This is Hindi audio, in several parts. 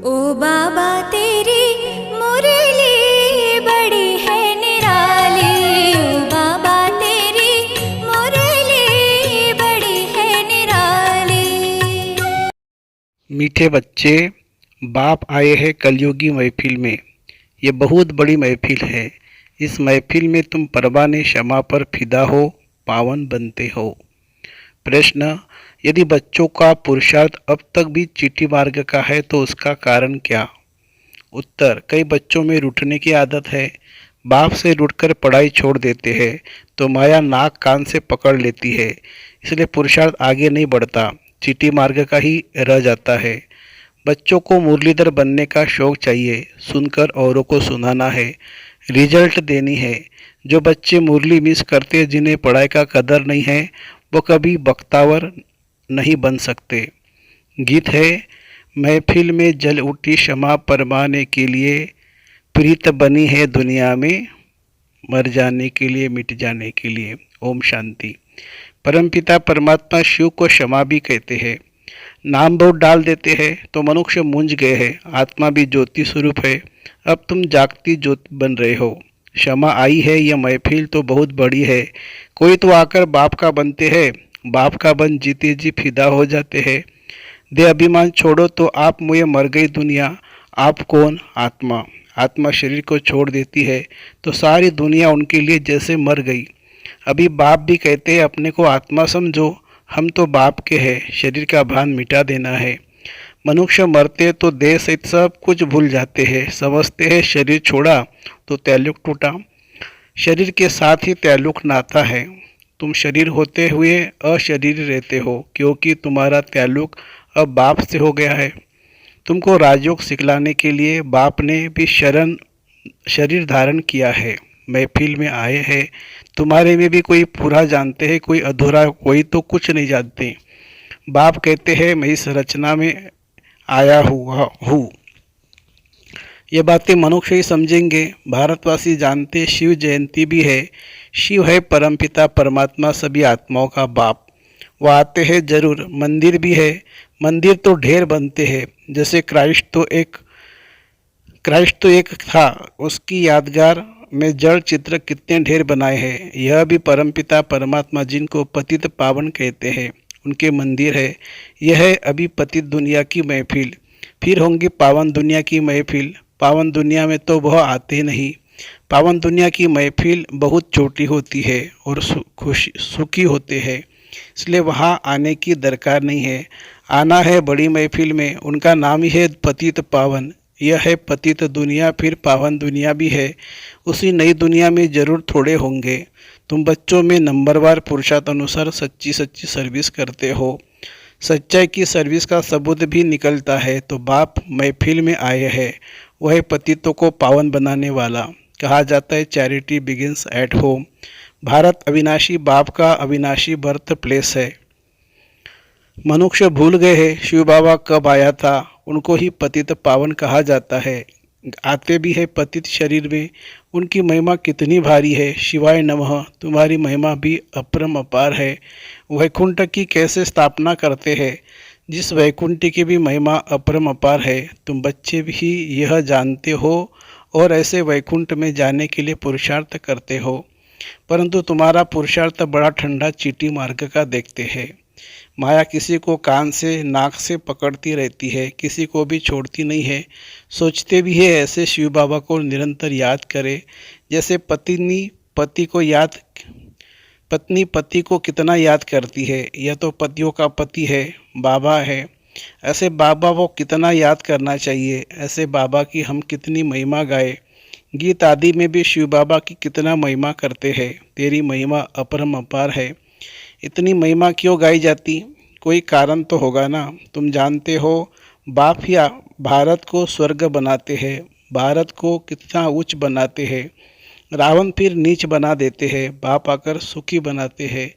ओ बाबा तेरी मुरली बड़ी है निराली, ओ बाबा तेरी मुरली बड़ी है निराली। मीठे बच्चे, बाप आए हैं कलयुगी महफिल में। ये बहुत बड़ी महफिल है। इस महफिल में तुम परवाने क्षमा पर फिदा हो, पावन बनते हो। प्रश्न, यदि बच्चों का पुरुषार्थ अब तक भी चीटी मार्ग का है तो उसका कारण क्या? उत्तर, कई बच्चों में रूठने की आदत है। बाप से रूठकर पढ़ाई छोड़ देते हैं तो माया नाक कान से पकड़ लेती है, इसलिए पुरुषार्थ आगे नहीं बढ़ता, चीटी मार्ग का ही रह जाता है। बच्चों को मुरलीधर बनने का शौक चाहिए, सुनकर औरों को सुनाना है, रिजल्ट देनी है। जो बच्चे मुरली मिस करते, जिन्हें पढ़ाई का कदर नहीं है, वो कभी बख्तावर नहीं बन सकते। गीत है, महफिल में जल उठी क्षमा परमाने के लिए, प्रीत बनी है दुनिया में, मर जाने के लिए मिट जाने के लिए। ओम शांति। परमपिता परमात्मा शिव को क्षमा भी कहते हैं। नाम बहुत डाल देते हैं तो मनुष्य मूंझ गए हैं। आत्मा भी ज्योति स्वरूप है। अब तुम जागती ज्योति बन रहे हो। क्षमा आई है, यह महफिल तो बहुत बड़ी है। कोई तो आकर बाप का बनते हैं, बाप का बन जीते जी फिदा हो जाते हैं। दे अभिमान छोड़ो तो आप मुझे मर गई दुनिया। आप कौन? आत्मा। आत्मा शरीर को छोड़ देती है तो सारी दुनिया उनके लिए जैसे मर गई। अभी बाप भी कहते हैं अपने को आत्मा समझो, हम तो बाप के हैं, शरीर का भान मिटा देना है। मनुष्य मरते तो देह सहित सब कुछ भूल जाते हैं, समझते हैं शरीर छोड़ा तो ताल्लुक टूटा। शरीर के साथ ही ताल्लुक नाता है। तुम शरीर होते हुए अशरीर रहते हो, क्योंकि तुम्हारा ताल्लुक अब बाप से हो गया है। तुमको राजयोग सिखलाने के लिए बाप ने भी शरीर धारण किया है, महफिल में आए हैं। तुम्हारे में भी कोई पूरा जानते हैं, कोई अधूरा, कोई तो कुछ नहीं जानते। बाप कहते हैं मैं इस रचना में आया हुआ हूँ। ये बातें मनुष्य ही समझेंगे। भारतवासी जानते शिव जयंती भी है। शिव है परमपिता परमात्मा, सभी आत्माओं का बाप। वो आते हैं जरूर। मंदिर भी है। मंदिर तो ढेर बनते हैं। जैसे क्राइस्ट तो एक था, उसकी यादगार में जड़ चित्र कितने ढेर बनाए हैं। यह भी परमपिता परमात्मा, जिनको पतित पावन कहते हैं, उनके मंदिर है। यह है अभी पतित दुनिया की महफिल, फिर होंगी पावन दुनिया की महफिल। पावन दुनिया में तो वह आते नहीं। पावन दुनिया की महफिल बहुत छोटी होती है और सुखी होते हैं, इसलिए वहाँ आने की दरकार नहीं है। आना है बड़ी महफिल में, उनका नाम ही है पतित पावन। यह है पतित दुनिया, फिर पावन दुनिया भी है। उसी नई दुनिया में जरूर थोड़े होंगे। तुम बच्चों में नंबरवार पुरुषार्थ अनुसार सच्ची सच्ची सर्विस करते हो। सच्चाई की सर्विस का सबूत भी निकलता है तो बाप महफिल में आए हैं। वह पतितों को पावन बनाने वाला। कहा जाता है charity begins at home. Bharat अविनाशी बाप का अविनाशी बर्थ प्लेस है। मनुष्य भूल गए हैं शिव बाबा कब आया था। उनको ही पतित पावन कहा जाता है। आते भी है पतित शरीर में। उनकी महिमा कितनी भारी है। शिवाय नमः। तुम्हारी महिमा भी अपरम अपार है। वैकुंठ की कैसे स्थापना करते हैं, जिस वैकुंठ की भी महिमा अपरम अपार है। तुम बच्चे भी यह जानते हो और ऐसे वैकुंठ में जाने के लिए पुरुषार्थ करते हो, परंतु तुम्हारा पुरुषार्थ बड़ा ठंडा चीटी मार्ग का देखते हैं। माया किसी को कान से नाक से पकड़ती रहती है, किसी को भी छोड़ती नहीं है। सोचते भी है ऐसे शिव बाबा को निरंतर याद करे, जैसे पत्नी पति को कितना याद करती है। यह तो पतियों का पति है, बाबा है। ऐसे बाबा को कितना याद करना चाहिए। ऐसे बाबा की हम कितनी महिमा गाए। गीत आदि में भी शिव बाबा की कितना महिमा करते हैं। तेरी महिमा अपरम अपार है। इतनी महिमा क्यों गाई जाती? कोई कारण तो होगा ना। तुम जानते हो बाप ही भारत को स्वर्ग बनाते हैं, भारत को कितना उच्च बनाते हैं। रावण फिर नीच बना देते हैं, बाप आकर सुखी बनाते हैं।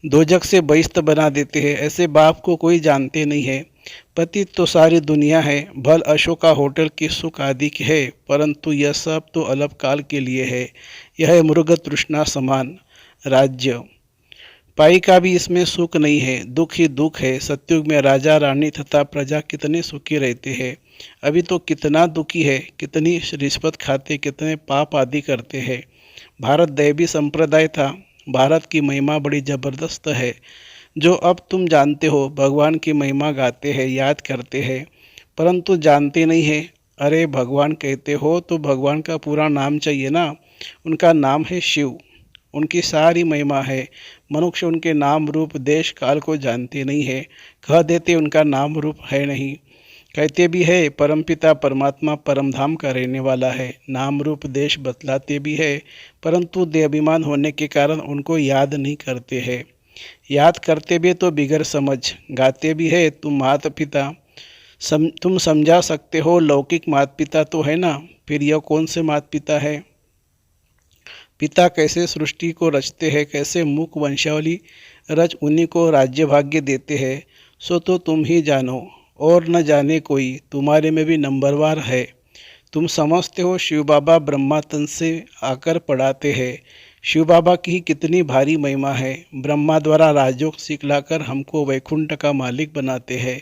दोजक से बहिष्ठ बना देते हैं। ऐसे बाप को कोई जानते नहीं है। पतित तो सारी दुनिया है। भल अशोका होटल की सुख आदि की है, परंतु यह सब तो अल्पकाल के लिए है। यह है मृग तृष्णा समान राज्य। पाई का भी इसमें सुख नहीं है, दुख ही दुख है। सतयुग में राजा रानी तथा प्रजा कितने सुखी रहते हैं। अभी तो कितना दुखी है, कितनी रिश्वत खाते, कितने पाप आदि करते हैं। भारत दैवी संप्रदाय था। भारत की महिमा बड़ी ज़बरदस्त है। जो अब तुम जानते हो, भगवान की महिमा गाते हैं, याद करते हैं, परंतु जानते नहीं है। अरे भगवान कहते हो तो भगवान का पूरा नाम चाहिए ना। उनका नाम है शिव। उनकी सारी महिमा है। मनुष्य उनके नाम रूप देश काल को जानते नहीं है। कह देते उनका नाम रूप है नहीं। कहते भी है परमपिता परमात्मा परमधाम का रहने वाला है। नाम रूप देश बतलाते भी है, परंतु देहाभिमान होने के कारण उनको याद नहीं करते हैं। याद करते भी तो बिगड़ समझ। गाते भी है तुम माता पिता तुम समझा सकते हो। लौकिक माता पिता तो है ना, फिर यह कौन से माता पिता है? पिता कैसे सृष्टि को रचते हैं, कैसे मुख वंशावली रच उन्हीं को राज्य भाग्य देते हैं, सो तो तुम ही जानो और न जाने कोई। तुम्हारे में भी नंबरवार है। तुम समझते हो शिव बाबा ब्रह्मा तन से आकर पढ़ाते हैं। शिव बाबा की कितनी भारी महिमा है। ब्रह्मा द्वारा राजयोग सिखलाकर हमको वैकुंठ का मालिक बनाते हैं।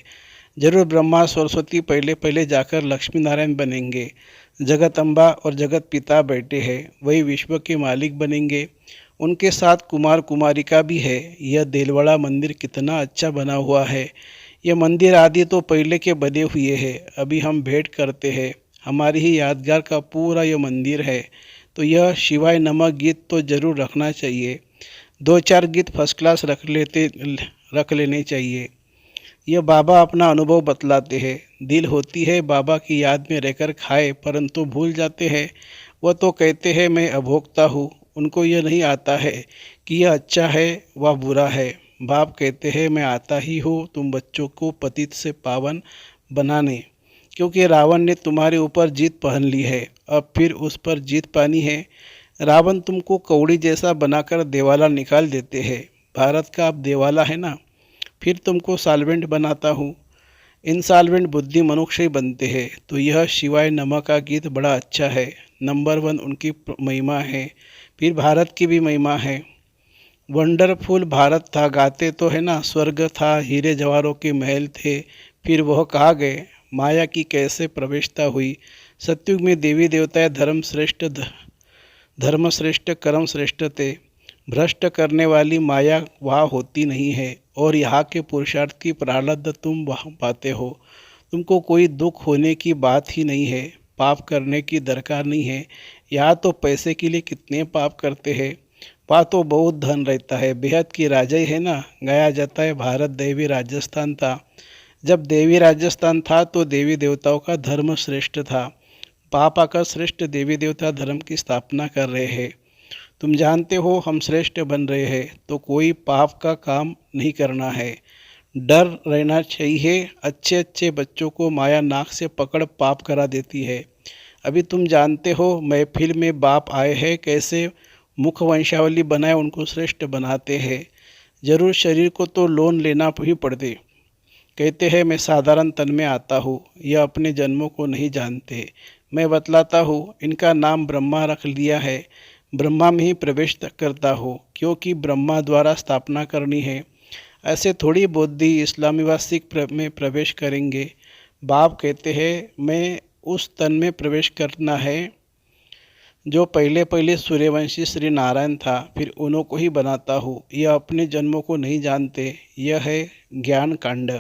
जरूर ब्रह्मा सरस्वती पहले पहले जाकर लक्ष्मी नारायण बनेंगे। जगत अम्बा और जगत पिता बैठे हैं, वही विश्व के मालिक बनेंगे। उनके साथ कुमार कुमारिका भी है। यह देलवाड़ा मंदिर कितना अच्छा बना हुआ है। यह मंदिर आदि तो पहले के बने हुए हैं, अभी हम भेंट करते हैं। हमारी ही यादगार का पूरा यह मंदिर है। तो यह शिवाय नमः गीत तो जरूर रखना चाहिए। 2-4 गीत फर्स्ट क्लास रख लेने चाहिए। यह बाबा अपना अनुभव बतलाते हैं। दिल होती है बाबा की याद में रहकर खाए, परंतु भूल जाते हैं। वह तो कहते हैं मैं अभोक्ता हूँ। उनको यह नहीं आता है कि यह अच्छा है वह बुरा है। बाप कहते हैं मैं आता ही हूँ तुम बच्चों को पतित से पावन बनाने, क्योंकि रावण ने तुम्हारे ऊपर जीत पहन ली है, अब फिर उस पर जीत पानी है। रावण तुमको कौड़ी जैसा बनाकर देवाला निकाल देते हैं। भारत का अब देवाला है ना, फिर तुमको सॉल्वेंट बनाता हूँ। इनसॉल्वेंट बुद्धि मनुष्य ही बनते हैं। तो यह शिवाय नमः का गीत बड़ा अच्छा है। नंबर 1 उनकी महिमा है। फिर भारत की भी महिमा है। वंडरफुल भारत था, गाते तो है ना। स्वर्ग था, हीरे जवाहरों के महल थे, फिर वह कहाँ गए। माया की कैसे प्रवेशता हुई। सतयुग में देवी देवताएं धर्म श्रेष्ठ कर्म श्रेष्ठ थे। भ्रष्ट करने वाली माया वहाँ होती नहीं है। और यहाँ के पुरुषार्थ की प्रारब्ध तुम वहाँ पाते हो। तुमको कोई दुख होने की बात ही नहीं है। पाप करने की दरकार नहीं है। यहाँ तो पैसे के लिए कितने पाप करते हैं। वहाँ तो बहुत धन रहता है। बेहद की राजा ही है ना। गाया जाता है भारत देवी राजस्थान था। जब देवी राजस्थान था तो देवी देवताओं का धर्म श्रेष्ठ था। पाप आकर श्रेष्ठ देवी देवता धर्म की स्थापना कर रहे हैं। तुम जानते हो हम श्रेष्ठ बन रहे हैं, तो कोई पाप का काम नहीं करना है। डर रहना चाहिए। अच्छे अच्छे बच्चों को माया नाक से पकड़ पाप करा देती है। अभी तुम जानते हो महफिल में बाप आए हैं, कैसे मुख वंशावली बनाए उनको श्रेष्ठ बनाते हैं। जरूर शरीर को तो लोन लेना ही पड़ते। कहते हैं मैं साधारण तन में आता हूँ। यह अपने जन्मों को नहीं जानते। मैं बतलाता हूँ, इनका नाम ब्रह्मा रख लिया है। ब्रह्मा में ही प्रवेश करता हो, क्योंकि ब्रह्मा द्वारा स्थापना करनी है। ऐसे थोड़ी बुद्धि इस्लामी व सिख में प्रवेश करेंगे। बाप कहते हैं मैं उस तन में प्रवेश करना है जो पहले पहले सूर्यवंशी श्री नारायण था, फिर उन्हों को ही बनाता हूँ। यह अपने जन्मों को नहीं जानते। यह है ज्ञान कांड।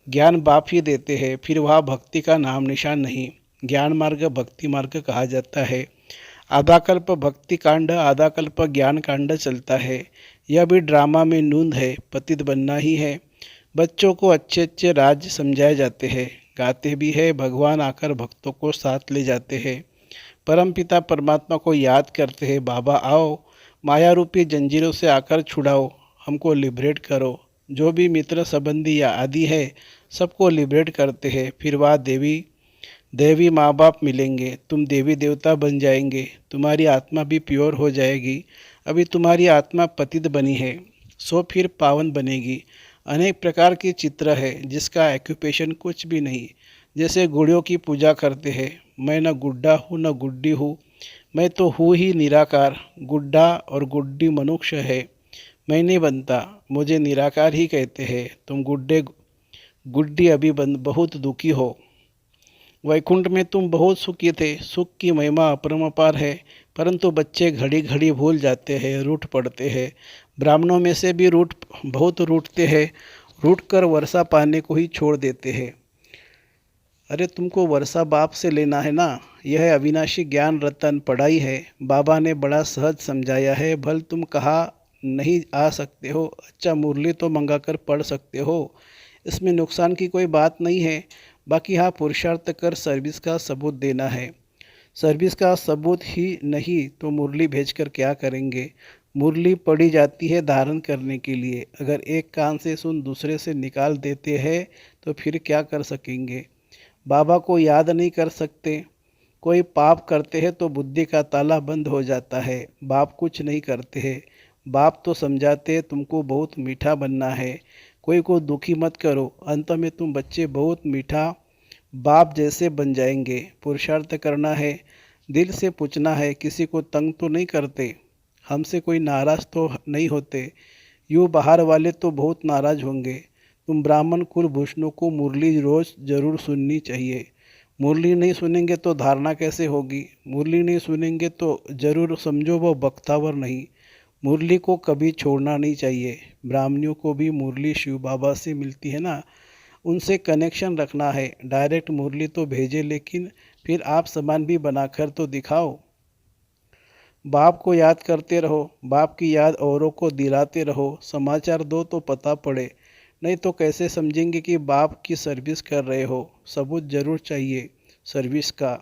ज्ञान बाप ही देते हैं, फिर वह भक्ति का नाम निशान नहीं। ज्ञान मार्ग भक्ति मार्ग कहा जाता है। आधा कल्प भक्ति कांड, आधा कल्प ज्ञान कांड चलता है। यह भी ड्रामा में नूंद है, पतित बनना ही है। बच्चों को अच्छे अच्छे राज समझाए जाते हैं। गाते भी है भगवान आकर भक्तों को साथ ले जाते हैं। परमपिता परमात्मा को याद करते हैं। बाबा आओ, माया रूपी जंजीरों से आकर छुड़ाओ, हमको लिबरेट करो। जो भी मित्र संबंधी या आदि है सबको लिबरेट करते हैं। फिर वह देवी माँ बाप मिलेंगे, तुम देवी देवता बन जाएंगे, तुम्हारी आत्मा भी प्योर हो जाएगी। अभी तुम्हारी आत्मा पतित बनी है, सो फिर पावन बनेगी। अनेक प्रकार की चित्र है जिसका एक्यूपेशन कुछ भी नहीं। जैसे गुड़ियों की पूजा करते हैं। मैं न गुड्डा हूँ न गुड्डी हूँ, मैं तो हूँ ही निराकार। गुड्डा और गुड्डी मनुष्य है, मैं नहीं बनता, मुझे निराकार ही कहते हैं। तुम गुड्डी अभी बहुत दुखी हो। वैकुंठ में तुम बहुत सुखी थे, सुख की महिमा अपरंपार है, परंतु बच्चे घड़ी घड़ी भूल जाते हैं, रूठ पड़ते हैं। ब्राह्मणों में से भी बहुत रूठते हैं, रूठ कर वर्षा पाने को ही छोड़ देते हैं। अरे तुमको वर्षा बाप से लेना है ना, यह अविनाशी ज्ञान रतन पढ़ाई है, बाबा ने बड़ा सहज समझाया है। भल तुम कहा नहीं आ सकते हो, अच्छा मुरली तो मंगा कर पढ़ सकते हो, इसमें नुकसान की कोई बात नहीं है। बाकी हाँ, पुरुषार्थ कर सर्विस का सबूत देना है। सर्विस का सबूत ही नहीं तो मुरली भेजकर क्या करेंगे। मुरली पढ़ी जाती है धारण करने के लिए, अगर एक कान से सुन दूसरे से निकाल देते हैं तो फिर क्या कर सकेंगे। बाबा को याद नहीं कर सकते। कोई पाप करते हैं तो बुद्धि का ताला बंद हो जाता है। बाप कुछ नहीं करते हैं, बाप तो समझाते हैं तुमको बहुत मीठा बनना है, कोई को दुखी मत करो, अंत में तुम बच्चे बहुत मीठा बाप जैसे बन जाएंगे। पुरुषार्थ करना है, दिल से पूछना है, किसी को तंग तो नहीं करते, हमसे कोई नाराज़ तो नहीं होते। यूँ बाहर वाले तो बहुत नाराज़ होंगे। तुम ब्राह्मण कुलभूषणों को मुरली रोज़ ज़रूर सुननी चाहिए। मुरली नहीं सुनेंगे तो धारणा कैसे होगी। मुरली नहीं सुनेंगे तो ज़रूर समझो वो बख्तावर नहीं। मुरली को कभी छोड़ना नहीं चाहिए। ब्राह्मणों को भी मुरली शिव बाबा से मिलती है ना, उनसे कनेक्शन रखना है। डायरेक्ट मुरली तो भेजे, लेकिन फिर आप सामान भी बनाकर तो दिखाओ। बाप को याद करते रहो, बाप की याद औरों को दिलाते रहो। समाचार दो तो पता पड़े, नहीं तो कैसे समझेंगे कि बाप की सर्विस कर रहे हो। सबूत जरूर चाहिए सर्विस का।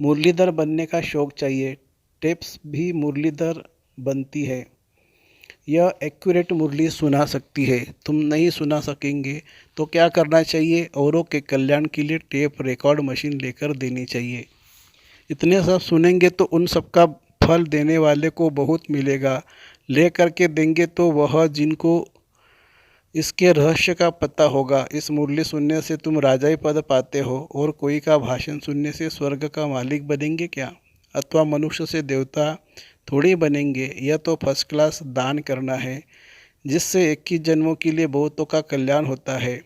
मुरलीधर बनने का शौक़ चाहिए, टेप्स भी मुरलीधर बनती है। यह एक्यूरेट मुरली सुना सकती है। तुम नहीं सुना सकेंगे तो क्या करना चाहिए, औरों के कल्याण के लिए टेप रिकॉर्ड मशीन लेकर देनी चाहिए। इतने सब सुनेंगे तो उन सब का फल देने वाले को बहुत मिलेगा। ले करके देंगे तो वह जिनको इसके रहस्य का पता होगा। इस मुरली सुनने से तुम राजाई पद पाते हो, और कोई का भाषण सुनने से स्वर्ग का मालिक बनेंगे क्या, अथवा मनुष्य से देवता थोड़ी बनेंगे। यह तो फर्स्ट क्लास दान करना है, जिससे 21 जन्मों के लिए बहुतों का कल्याण होता है।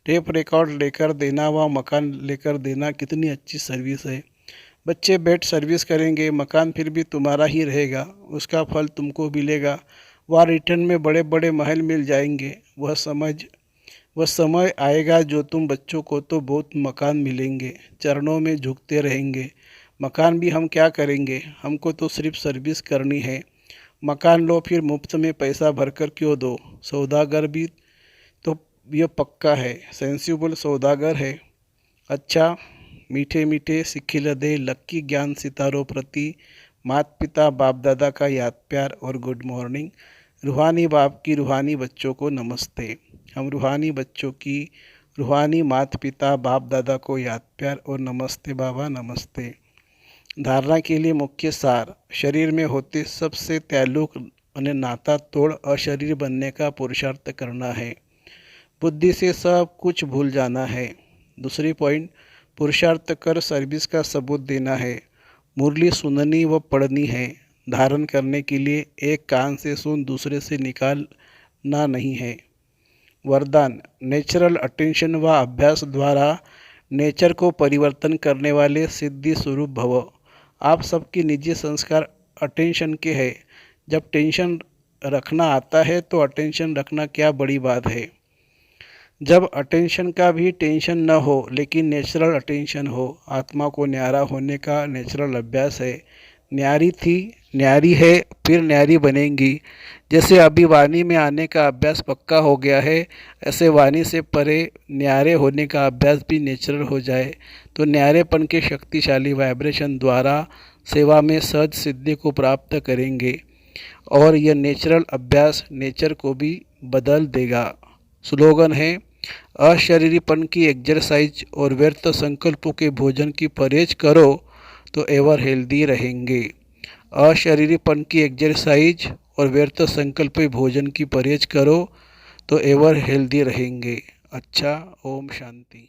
टेप रिकॉर्ड लेकर देना व मकान लेकर देना कितनी अच्छी सर्विस है। बच्चे बैठ सर्विस करेंगे, मकान फिर भी तुम्हारा ही रहेगा, उसका फल तुमको मिलेगा। वह रिटर्न में बड़े बड़े महल मिल जाएंगे। वह समय आएगा जो तुम बच्चों को तो बहुत मकान मिलेंगे, चरणों में झुकते रहेंगे। मकान भी हम क्या करेंगे, हमको तो सिर्फ सर्विस करनी है। मकान लो फिर मुफ्त में पैसा भरकर क्यों दो। सौदागर भी तो ये पक्का है, सेंसिबल सौदागर है। अच्छा मीठे मीठे सिखिल दे लक्की ज्ञान सितारों प्रति माता पिता बाप दादा का याद प्यार और गुड मॉर्निंग। रूहानी बाप की रूहानी बच्चों को नमस्ते। हम रूहानी बच्चों की रूहानी माता पिता बाप दादा को याद प्यार और नमस्ते बाबा नमस्ते। धारणा के लिए मुख्य सार, शरीर में होते सबसे ताल्लुक અને नाता तोड़ अशरीर बनने का पुरुषार्थ करना है। बुद्धि से सब कुछ भूल जाना है। दूसरी पॉइंट, पुरुषार्थ कर सर्विस का सबूत देना है। मुरली सुननी व पढ़नी है। धारण करने के लिए एक कान से सुन दूसरे से निकालना नहीं है। वरदान, नेचुरल अटेंशन व अभ्यास द्वारा नेचर को परिवर्तन करने वाले सिद्धि स्वरूप भव। आप सबकी निजी संस्कार अटेंशन के हैं। जब टेंशन रखना आता है तो अटेंशन रखना क्या बड़ी बात है। जब अटेंशन का भी टेंशन न हो लेकिन नेचुरल अटेंशन हो। आत्मा को न्यारा होने का नेचुरल अभ्यास है। न्यारी थी, न्यारी है, फिर न्यारी बनेंगी। जैसे अभी वाणी में आने का अभ्यास पक्का हो गया है, ऐसे वाणी से परे न्यारे होने का अभ्यास भी नेचुरल हो जाए तो न्यारेपन के शक्तिशाली वाइब्रेशन द्वारा सेवा में सहज सिद्धि को प्राप्त करेंगे, और यह नेचुरल अभ्यास नेचर को भी बदल देगा। स्लोगन है, अशरीरीपन की एक्सरसाइज और व्यर्थ संकल्पों के भोजन की परहेज करो तो एवर हेल्दी रहेंगे। अशरीरीपन की एक्सरसाइज और व्यर्थ संकल्प भोजन की परहेज करो तो एवर हेल्दी रहेंगे। अच्छा, ओम शांति।